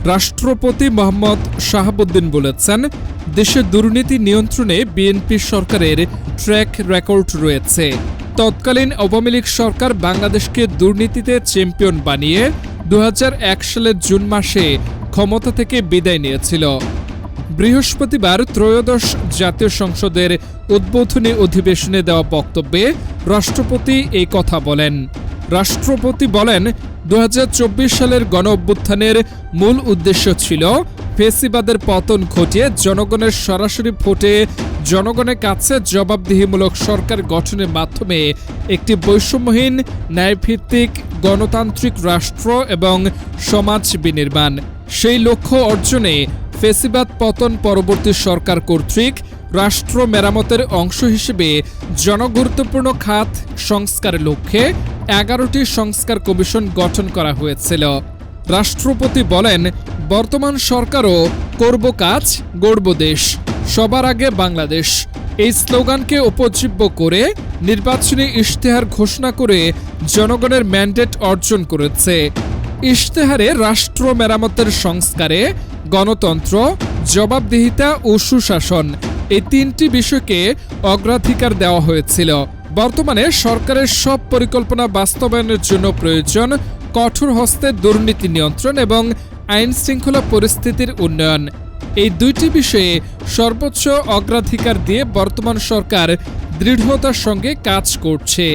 রাষ্ট্রপতি মোহাম্মদ শাহাবুদ্দিন বলেছেন, দেশে দুর্নীতি নিয়ন্ত্রণে বিএনপি সরকারের ট্র্যাক রেকর্ড রয়েছে। তৎকালীন আওয়ামী লীগ সরকার বাংলাদেশকে দুর্নীতিতে চ্যাম্পিয়ন বানিয়ে 2001 সালের জুন মাসে ক্ষমতা থেকে বিদায় নিয়েছিল। বৃহস্পতিবার ত্রয়োদশ জাতীয় সংসদের উদ্বোধনী অধিবেশনে দেওয়া বক্তব্যে রাষ্ট্রপতি এই কথা বলেন। রাষ্ট্রপতি বলেন, 2024 সালের গণঅভ্যুত্থানের মূল উদ্দেশ্য ছিল ফ্যাসিবাদের পতন ঘটিয়ে জনগণের সরাসরি ভোটে জনগণের কাছে জবাবদিহিমূলক সরকার গঠনের মাধ্যমে একটি বৈষম্যহীন, ন্যায়ভিত্তিক, গণতান্ত্রিক রাষ্ট্র এবং সমাজ বিনির্মাণ। সেই লক্ষ্য অর্জনে ফ্যাসিবাদ পতন পরবর্তী সরকার কর্তৃক রাষ্ট্র মেরামতের অংশ হিসেবে জনগুরুত্বপূর্ণ খাত সংস্কারের লক্ষ্যে 11টি সংস্কার কমিশন গঠন করা হয়েছিল। রাষ্ট্রপতি বলেন, বর্তমান সরকারও করব কাজ, গড়ব দেশ, সবার আগে বাংলাদেশ এই স্লোগানকে উপজীব্য করে নির্বাচনী ইশতেহার ঘোষণা করে জনগণের ম্যান্ডেট অর্জন করেছে। ইশতেহারে রাষ্ট্র মেরামতের সংস্কারে গণতন্ত্র, জবাবদিহিতা ও সুশাসন এই 3টি বিষয়কে অগ্রাধিকার দেওয়া হয়েছিল। বর্তমানে সরকারের সব পরিকল্পনা বাস্তবায়নের জন্য প্রয়োজন কঠোর হস্তে দুর্নীতি নিয়ন্ত্রণ এবং আইন শৃঙ্খলা পরিস্থিতির উন্নয়ন। এই 2টি বিষয়ে সর্বোচ্চ অগ্রাধিকার দিয়ে বর্তমান সরকার দৃঢ়তার সঙ্গে কাজ করছে।